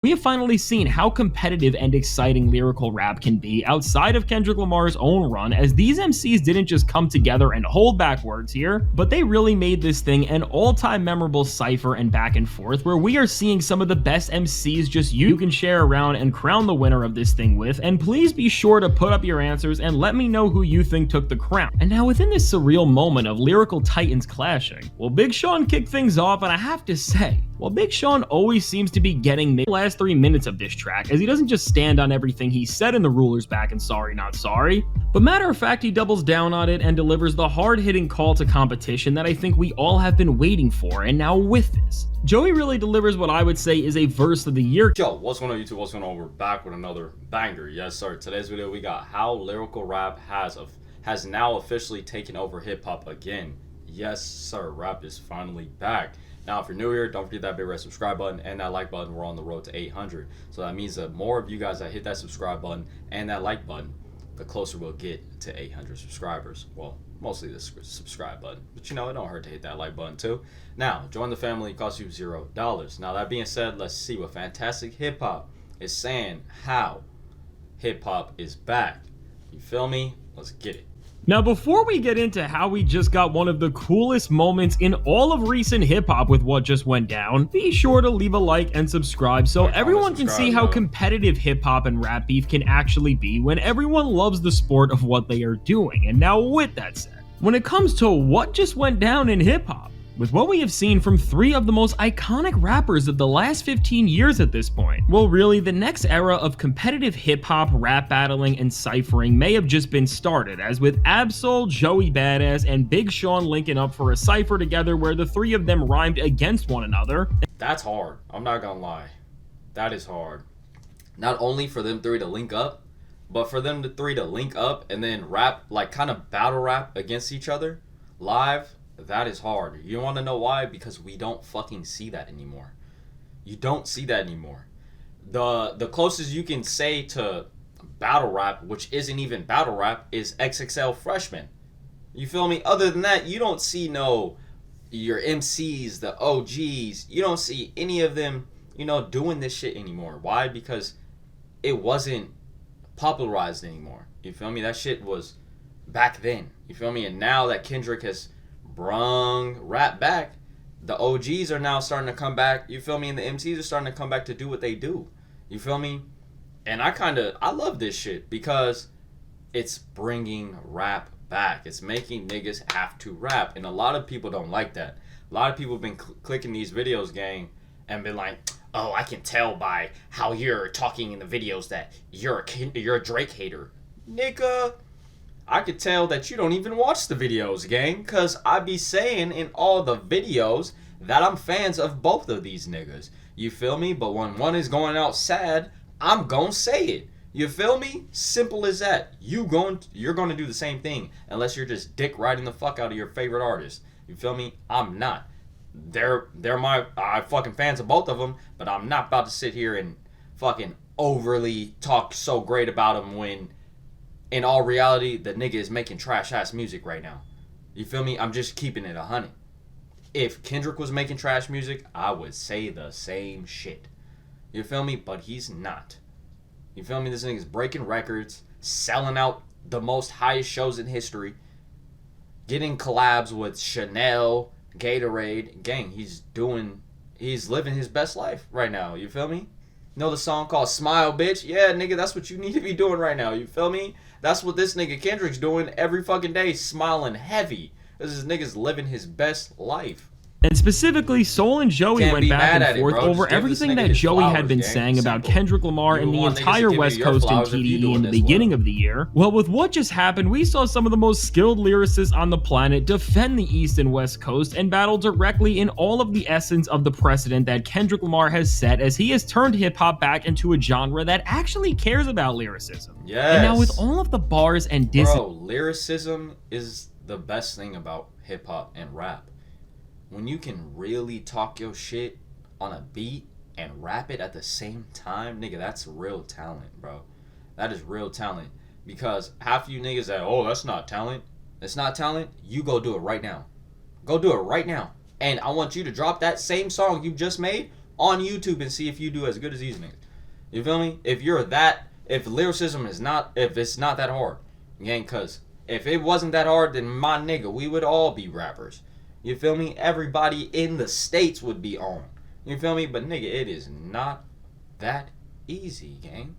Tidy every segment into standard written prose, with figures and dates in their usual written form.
We have finally seen how competitive and exciting lyrical rap can be outside of Kendrick Lamar's own run, as these MCs didn't just come together and hold back words here, but they really made this thing an all-time memorable cypher and back and forth where we are seeing some of the best MCs just you can share around and crown the winner of this thing with. And please be sure to put up your answers and let me know who you think took the crown. And now within this surreal moment of lyrical titans clashing, well, Big Sean kicked things off, and I have to say, well, Big Sean always seems to be getting the last 3 minutes of this track, as he doesn't just stand on everything he said in the Ruler's Back and Sorry Not Sorry, but matter of fact, he doubles down on it and delivers the hard-hitting call to competition that I think we all have been waiting for. And now with this, Joey really delivers what I would say is a verse of the year. Yo, what's going on YouTube? What's going on? We're back with another banger. Yes, sir. Today's video, we got how lyrical rap has now officially taken over hip-hop again. Yes, sir. Rap is finally back. Now, if you're new here, don't forget that big red subscribe button and that like button. We're on the road to 800. So that means that more of you guys that hit that subscribe button and that like button, the closer we'll get to 800 subscribers. Well, mostly the subscribe button. But you know, it don't hurt to hit that like button too. Now, join the family. It costs you $0. Now, that being said, let's see what Fantastic Hip Hop is saying how hip hop is back. You feel me? Let's get it. Now, before we get into how we just got one of the coolest moments in all of recent hip-hop with what just went down, be sure to leave a like and subscribe so everyone can see how competitive hip-hop and rap beef can actually be when everyone loves the sport of what they are doing. And now with that said, when it comes to what just went down in hip-hop, with what we have seen from 3 of the most iconic rappers of the last 15 years at this point, well, really, the next era of competitive hip-hop, rap battling, and ciphering may have just been started, as with Ab-Soul, Joey Badass, and Big Sean linking up for a cipher together where the 3 of them rhymed against one another. That's hard. I'm not gonna lie. That is hard. Not only for them 3 to link up, but for them 3 to link up and then rap, like kind of battle rap against each other live. That is hard. You want to know why? Because we don't fucking see that anymore. You don't see that anymore. The closest you can say to battle rap, which isn't even battle rap, is XXL Freshman. You feel me? Other than that, you don't see your MCs, the OGs. You don't see any of them, doing this shit anymore. Why? Because it wasn't popularized anymore. You feel me? That shit was back then. You feel me? And now that Kendrick has brung rap back, the OGs are now starting to come back, you feel me, and the MCs are starting to come back to do what they do, you feel me. And I love this shit because it's bringing rap back. It's making niggas have to rap, and a lot of people don't like that. A lot of people have been clicking these videos, gang, and been like, oh, I can tell by how you're talking in the videos that you're a Drake hater. Nigga, I could tell that you don't even watch the videos, gang, because I be saying in all the videos that I'm fans of both of these niggas. You feel me? But when one is going out sad, I'm gonna say it. You feel me? Simple as that. You're gonna do the same thing unless you're just dick riding the fuck out of your favorite artist. You feel me? I'm not. I fucking fans of both of them, but I'm not about to sit here and fucking overly talk so great about them when in all reality, the nigga is making trash-ass music right now. You feel me? I'm just keeping it 100. If Kendrick was making trash music, I would say the same shit. You feel me? But he's not. You feel me? This nigga's breaking records, selling out the most highest shows in history, getting collabs with Chanel, Gatorade. Gang, he's living his best life right now. You feel me? You know the song called Smile, Bitch? Yeah, nigga, that's what you need to be doing right now. You feel me? That's what this nigga Kendrick's doing every fucking day, smiling heavy. This nigga's living his best life. And specifically, Soul and Joey went back and forth over everything that Joey had been saying about Kendrick Lamar and the entire West Coast and TDE in the beginning of the year. Well, with what just happened, we saw some of the most skilled lyricists on the planet defend the East and West Coast and battle directly in all of the essence of the precedent that Kendrick Lamar has set, as he has turned hip-hop back into a genre that actually cares about lyricism. Yes. And now with all of the bars and diss... Bro, lyricism is the best thing about hip-hop and rap. When you can really talk your shit on a beat and rap it at the same time, nigga, that's real talent, bro. That is real talent. Because half of you niggas that, oh, that's not talent. It's not talent. You go do it right now. Go do it right now. And I want you to drop that same song you just made on YouTube and see if you do as good as these niggas. You feel me? If lyricism is not, if it's not that hard, gang, cause if it wasn't that hard, then my nigga, we would all be rappers. You feel me? Everybody in the States would be on. You feel me? But nigga, it is not that easy, gang.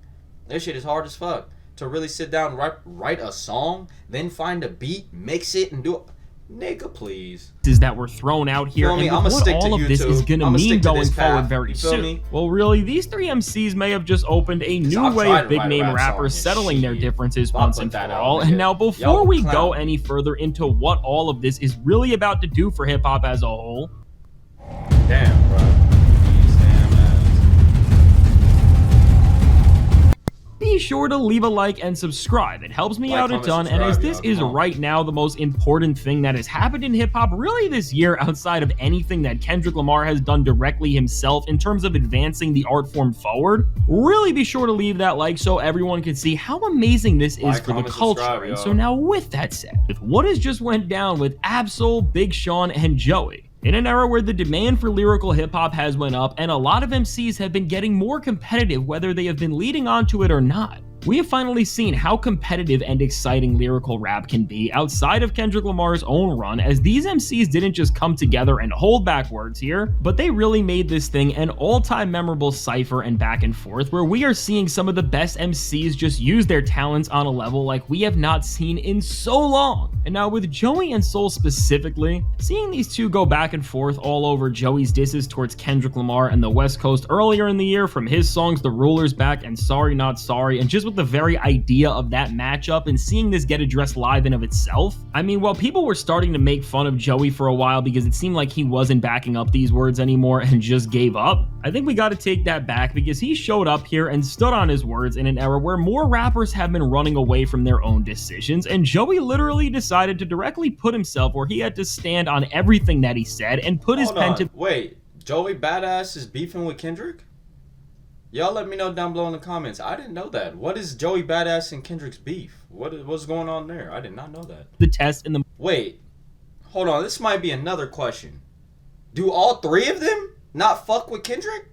This shit is hard as fuck. To really sit down, write a song, then find a beat, mix it, and do it. Nigga, please. Is that were thrown out here, and what all of this is gonna mean going forward very soon. Well, really, these three MCs may have just opened a new way of big name rappers settling their differences once and for all. And now, before we go any further into what all of this is really about to do for hip hop as a whole, damn, bro. be sure to leave a like and subscribe. It helps me out a ton, and as this is right now the most important thing that has happened in hip-hop really this year outside of anything that Kendrick Lamar has done directly himself in terms of advancing the art form forward, really be sure to leave that like so everyone can see how amazing this is for the culture. And so now with that said, with what has just went down with Ab-Soul, Big Sean, and Joey, in an era where the demand for lyrical hip-hop has went up and a lot of MCs have been getting more competitive whether they have been leading onto it or not, we have finally seen how competitive and exciting lyrical rap can be outside of Kendrick Lamar's own run, as these MCs didn't just come together and hold back words here, but they really made this thing an all-time memorable cypher and back and forth where we are seeing some of the best MCs just use their talents on a level like we have not seen in so long. And now with Joey and Soul specifically, seeing these two go back and forth all over Joey's disses towards Kendrick Lamar and the West Coast earlier in the year from his songs The Ruler's Back and Sorry Not Sorry, and just with the very idea of that matchup and seeing this get addressed live in of itself. I mean, while people were starting to make fun of Joey for a while because it seemed like he wasn't backing up these words anymore and just gave up, I think we got to take that back because he showed up here and stood on his words in an era where more rappers have been running away from their own decisions, and Joey literally decided to directly put himself where he had to stand on everything that he said and put his pen to— Wait, Joey Badass is beefing with Kendrick? Y'all let me know down below in the comments. I didn't know that. What is Joey Badass and Kendrick's beef? What's going on there? I did not know that. The test in the— Wait, hold on. This might be another question. Do all three of them not fuck with Kendrick?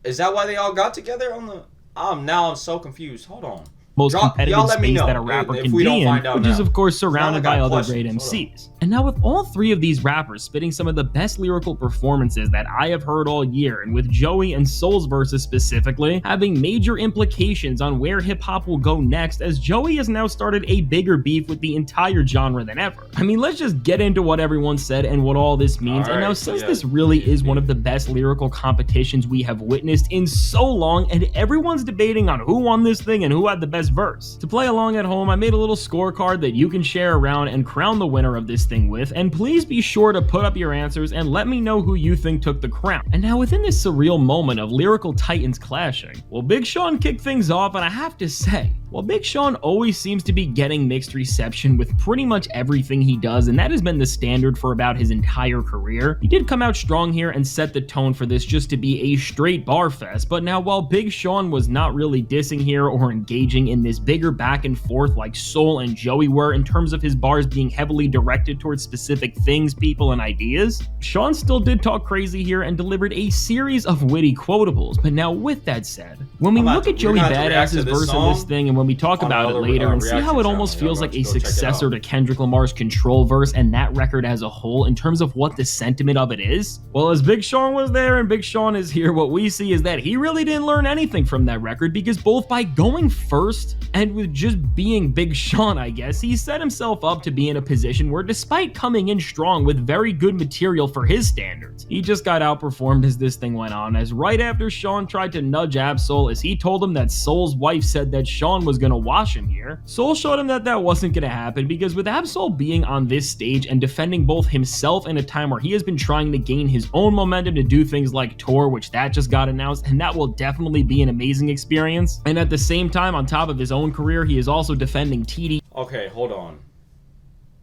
Is that why they all got together on the— now I'm so confused. Hold on. Most competitive space that a rapper can be in, which is of course surrounded by other great MCs. And now with all three of these rappers spitting some of the best lyrical performances that I have heard all year, and with Joey and Soul's verses specifically having major implications on where hip-hop will go next, as Joey has now started a bigger beef with the entire genre than ever. I mean, let's just get into what everyone said and what all this means. And now since this really is one of the best lyrical competitions we have witnessed in so long, and everyone's debating on who won this thing and who had the best verse. To play along at home, I made a little scorecard that you can share around and crown the winner of this thing with, and please be sure to put up your answers and let me know who you think took the crown. And now within this surreal moment of lyrical titans clashing, well, Big Sean kicked things off, and I have to say, while Big Sean always seems to be getting mixed reception with pretty much everything he does, and that has been the standard for about his entire career, he did come out strong here and set the tone for this just to be a straight bar fest. But now while Big Sean was not really dissing here or engaging in this bigger back and forth like Soul and Joey were in terms of his bars being heavily directed towards specific things, people, and ideas, Sean still did talk crazy here and delivered a series of witty quotables. But now with that said, when we look at Joey Badass's verse in this thing, and when we talk about it later and see how it almost feels like a successor to Kendrick Lamar's Control verse and that record as a whole in terms of what the sentiment of it is, well, as Big Sean was there and Big Sean is here, what we see is that he really didn't learn anything from that record, because both by going first and with just being Big Sean, I guess, he set himself up to be in a position where, despite coming in strong with very good material for his standards, he just got outperformed as this thing went on, as right after Sean tried to nudge Ab-Soul as he told him that Soul's wife said that Sean was gonna wash him here, Soul showed him that that wasn't gonna happen, because with Ab-Soul being on this stage and defending both himself in a time where he has been trying to gain his own momentum to do things like tour, which that just got announced, and that will definitely be an amazing experience, and at the same time, on top of his own career, he is also defending TD. Okay, hold on.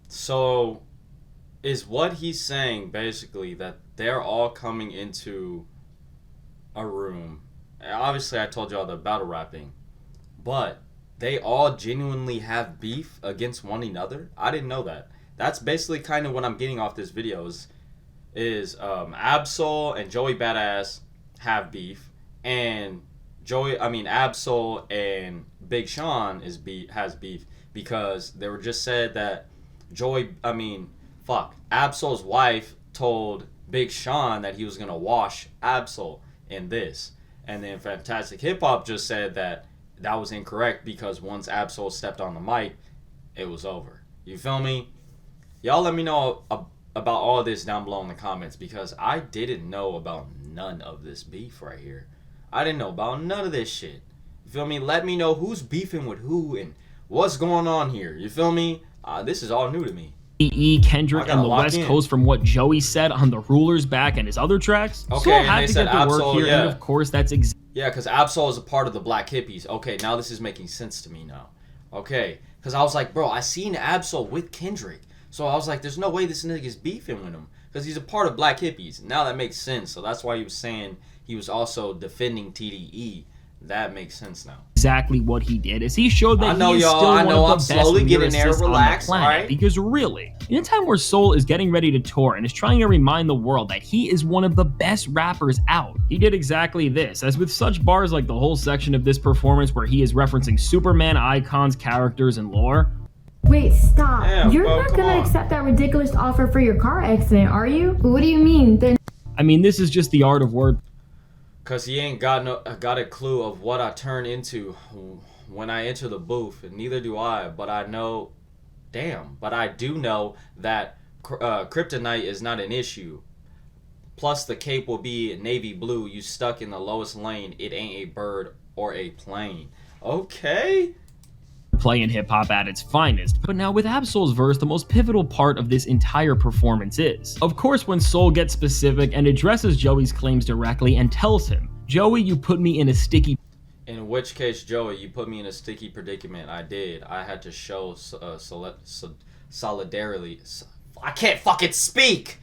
So, is what he's saying basically that they're all coming into a room? Obviously, I told y'all the battle rapping, but they all genuinely have beef against one another? I didn't know that. That's basically kind of what I'm getting off this video is is Absol and Joey Badass have beef, and Absol and Big Sean has beef because they were just said that Absol's wife told Big Sean that he was gonna wash Absol in this, and then Fantastic Hip Hop just said that was incorrect because once Absol stepped on the mic, it was over. You feel me? Y'all let me know about all this down below in the comments because I didn't know about none of this beef right here. I didn't know about none of this shit. You feel me? Let me know who's beefing with who and what's going on here. You feel me? This is all new to me. Kendrick and the West Coast from what Joey said on the Ruler's Back and his other tracks. Okay, Soul had to get the work here, and of course that's yeah, because Absol is a part of the Black Hippies. Okay, now this is making sense to me now. Okay, because I was like, bro, I seen Absol with Kendrick. So I was like, there's no way this nigga's beefing with him because he's a part of Black Hippies. Now that makes sense. So that's why he was saying he was also defending TDE. That makes sense now. Exactly what he did is he showed that he is still one of the best lyricists on the planet. Right? Because really, in a time where Soul is getting ready to tour and is trying to remind the world that he is one of the best rappers out, he did exactly this, as with such bars like the whole section of this performance where he is referencing Superman icons, characters, and lore. Wait, stop. Damn, you're not gonna accept that ridiculous offer for your car accident, are you? What do you mean? Then I mean, this is just the art of word. Cause he ain't got a clue of what I turn into when I enter the booth, and neither do I. But I do know that kryptonite is not an issue. Plus, the cape will be navy blue. You stuck in the lowest lane. It ain't a bird or a plane. Okay. Playing hip-hop at its finest. But now with Absol's verse, the most pivotal part of this entire performance is, of course, when Soul gets specific and addresses Joey's claims directly and tells him, Joey, you put me in a sticky... In which case, Joey, you put me in a sticky predicament. I did. I had to show solidarity. I can't fucking speak!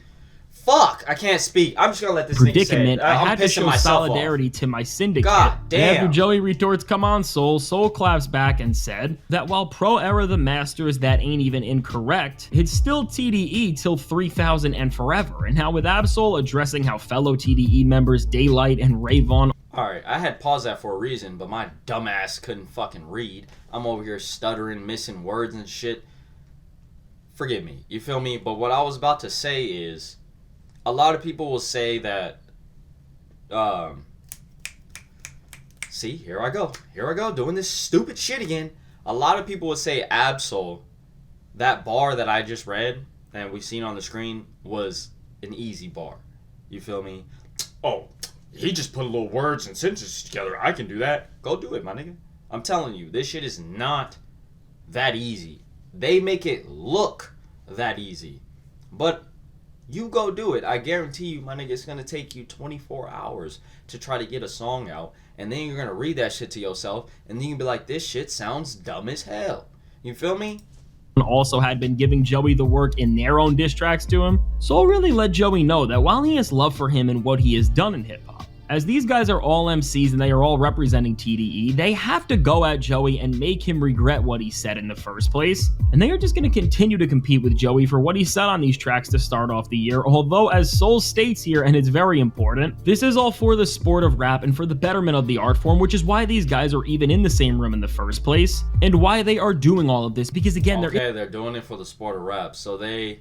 Fuck, I can't speak. I'm just gonna let this predicament. I'm I had to show solidarity to my syndicate. God damn. After Joey retorts, come on, Soul, Soul claps back and said that while pro era the masters, that ain't even incorrect, it's still TDE till 3000 and forever. And now with Absol addressing how fellow TDE members Daylight and Ray Vaughn. Alright, I had paused that for a reason, but my dumbass couldn't fucking read. I'm over here stuttering, missing words and shit. Forgive me, you feel me? But what I was about to say is, a lot of people will say that, see, here I go, doing this stupid shit again. A lot of people would say Absol, that bar that I just read, and we've seen on the screen, was an easy bar. You feel me? Oh, he just put little words and sentences together. I can do that. Go do it, my nigga. I'm telling you, this shit is not that easy. They make it look that easy. But you go do it. I guarantee you, my nigga, it's going to take you 24 hours to try to get a song out. And then you're going to read that shit to yourself. And then you can be like, this shit sounds dumb as hell. You feel me? Also had been giving Joey the work in their own diss tracks to him. Soul really let Joey know that while he has love for him and what he has done in hip-hop, as these guys are all MCs and they are all representing TDE, they have to go at Joey and make him regret what he said in the first place. And they are just going to continue to compete with Joey for what he said on these tracks to start off the year, although as Soul states here, and it's very important, this is all for the sport of rap and for the betterment of the art form, which is why these guys are even in the same room in the first place, and why they are doing all of this, because again, they're doing it for the sport of rap, so they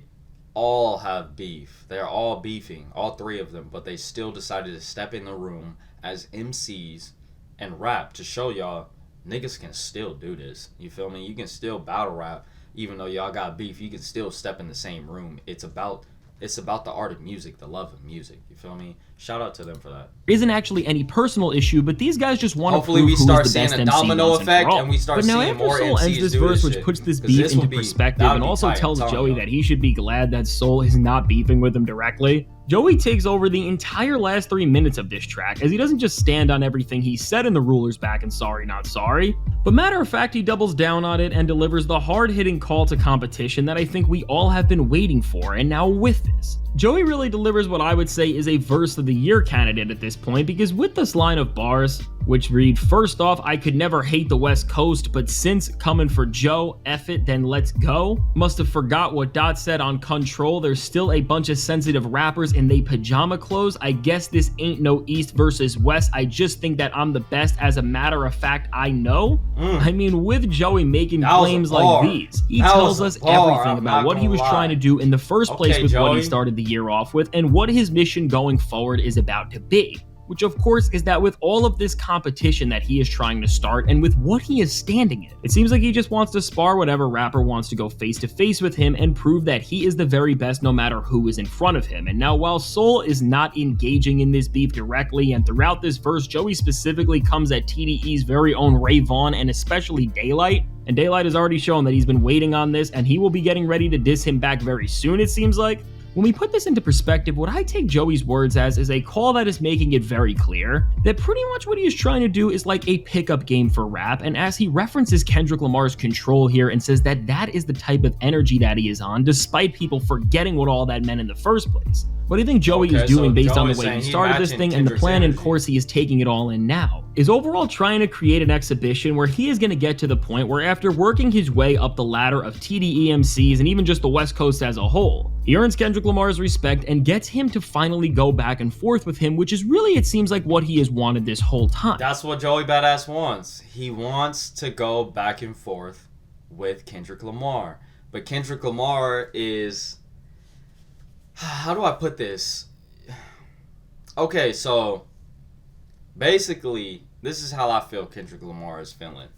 all have beef. They're all beefing, all three of them, but they still decided to step in the room as MCs and rap to show y'all niggas can still do this. You feel me? You can still battle rap even though y'all got beef. You can still step in the same room. It's about the art of music, the love of music. You feel me? Shout out to them for that. Isn't actually any personal issue, but these guys just want to prove we who's start the seeing best a domino MC effect, and we start seeing more Soul MCs ends this do verse, this which shit, puts this beef into perspective and also tells Joey that he should be glad that Soul is not beefing with him directly. Joey takes over the entire last 3 minutes of this track, as he doesn't just stand on everything he said in the Ruler's Back and Sorry Not Sorry, but matter of fact, he doubles down on it and delivers the hard-hitting call to competition that I think we all have been waiting for. And now with this, Joey really delivers what I would say is a verse of the year candidate at this point, because with this line of bars, which read, "First off, I could never hate the West Coast, but since coming for Joe, F it, then let's go. Must have forgot what Dot said on Control. There's still a bunch of sensitive rappers in they pajama clothes. I guess this ain't no East versus West. I just think that I'm the best as a matter of fact, I know." I mean, with Joey making claims like these, he tells us everything about what he was trying to do in the first place with what he started the year off with and what his mission going forward is about to be. Which of course is that with all of this competition that he is trying to start and with what he is standing in, it seems like he just wants to spar whatever rapper wants to go face to face with him and prove that he is the very best no matter who is in front of him. And now while Soul is not engaging in this beef directly, and throughout this verse Joey specifically comes at TDE's very own Ray Vaughn and especially Daylight, and Daylight has already shown that he's been waiting on this and he will be getting ready to diss him back very soon, it seems like. When we put this into perspective, what I take Joey's words as is a call that is making it very clear that pretty much what he is trying to do is like a pickup game for rap, and as he references Kendrick Lamar's Control here and says that that is the type of energy that he is on, despite people forgetting what all that meant in the first place. What do you think Joey is doing based on the way he started this thing and the plan and course he is taking it all in now? Is overall trying to create an exhibition where he is going to get to the point where after working his way up the ladder of TDE MCs and even just the West Coast as a whole, he earns Kendrick Lamar's respect and gets him to finally go back and forth with him, which is really, it seems like, what he has wanted this whole time. That's what Joey Badass wants. He wants to go back and forth with Kendrick Lamar. But Kendrick Lamar is... How do I put this? Okay, so basically, this is how I feel Kendrick Lamar is feeling.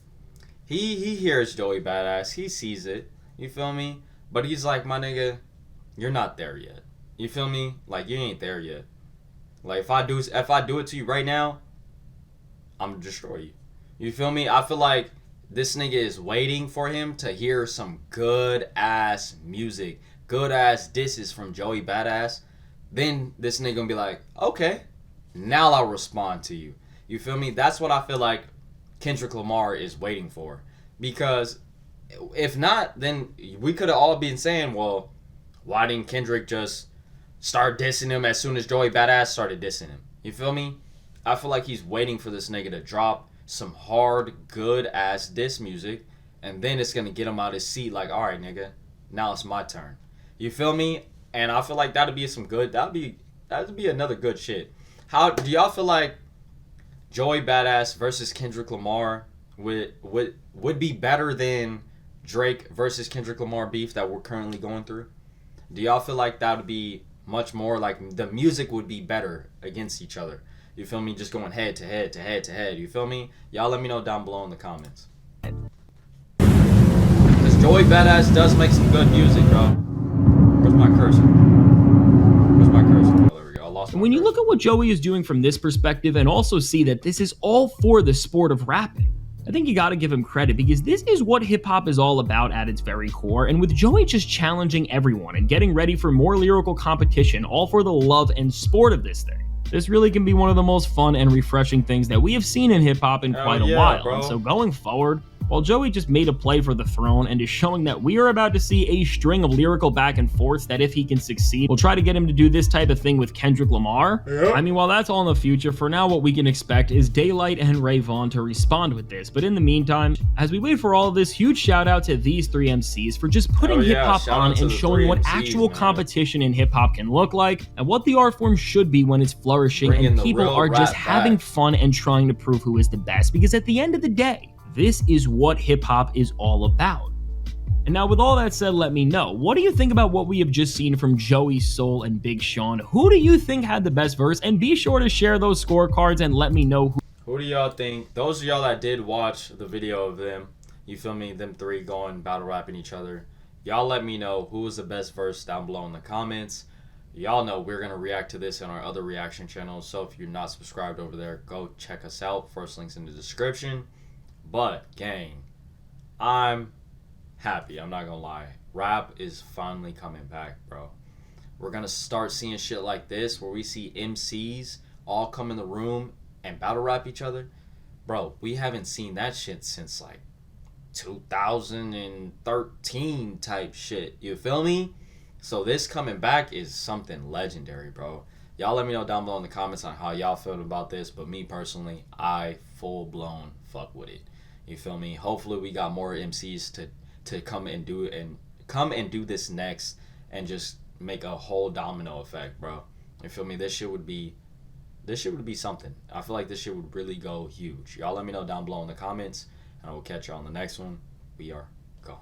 He hears Joey Badass. He sees it. You feel me? But he's like, my nigga, you're not there yet. You feel me? Like, you ain't there yet. Like, if I do it to you right now, I'm gonna destroy you. You feel me? I feel like this nigga is waiting for him to hear some good ass music, good ass disses from Joey Badass. Then this nigga gonna be like, okay, now I'll respond to you. You feel me? That's what I feel like Kendrick Lamar is waiting for. Because if not, then we could have all been saying, well, why didn't Kendrick just start dissing him as soon as Joey Badass started dissing him? You feel me? I feel like he's waiting for this nigga to drop some hard, good ass diss music, and then it's gonna get him out his seat like, all right, nigga, now it's my turn. You feel me? And I feel like that'd be another good shit. How do y'all feel like Joey Badass versus Kendrick Lamar would be better than Drake versus Kendrick Lamar beef that we're currently going through? Do y'all feel like that would be much more like the music would be better against each other? You feel me? Just going head to head to head to head. You feel me? Y'all let me know down below in the comments. Because Joey Badass does make some good music, bro. Where's my cursor? Where's my cursor? Oh, there we go. I lost my When you cursor. look at what Joey is doing from this perspective and also see that this is all for the sport of rapping, I think you gotta give him credit because this is what hip-hop is all about at its very core, and with Joey just challenging everyone and getting ready for more lyrical competition, all for the love and sport of this thing. This really can be one of the most fun and refreshing things that we have seen in hip-hop in quite a while, bro. And so going forward, while Joey just made a play for the throne and is showing that we are about to see a string of lyrical back and forths that if he can succeed, we'll try to get him to do this type of thing with Kendrick Lamar. Yep. I mean, while that's all in the future, for now what we can expect is Daylight and Ray Vaughn to respond with this. But in the meantime, as we wait for all of this, huge shout out to these three MCs for just putting hip-hop on and showing what actual competition in hip-hop can look like and what the art form should be when it's flourishing and people are just having fun and trying to prove who is the best. Because at the end of the day, this is what hip-hop is all about. And now with all that said, let me know, what do you think about what we have just seen from Joey, Soul, and Big Sean? Who do you think had the best verse? And be sure to share those scorecards and let me know who do y'all think, those of y'all that did watch the video of them, you feel me, them three going battle rapping each other, y'all let me know who was the best verse down below in the comments. Y'all know we're going to react to this on our other reaction channels, so if you're not subscribed over there, go check us out. First link's in the description. But, gang, I'm happy. I'm not going to lie. Rap is finally coming back, bro. We're going to start seeing shit like this where we see MCs all come in the room and battle rap each other. Bro, we haven't seen that shit since, like, 2013 type shit. You feel me? So this coming back is something legendary, bro. Y'all let me know down below in the comments on how y'all feel about this. But me personally, I full blown fuck with it. You feel me? Hopefully we got more MCs to come and do this next and just make a whole domino effect, bro. You feel me? This shit would be something. I feel like this shit would really go huge. Y'all let me know down below in the comments, and I will catch y'all on the next one. We are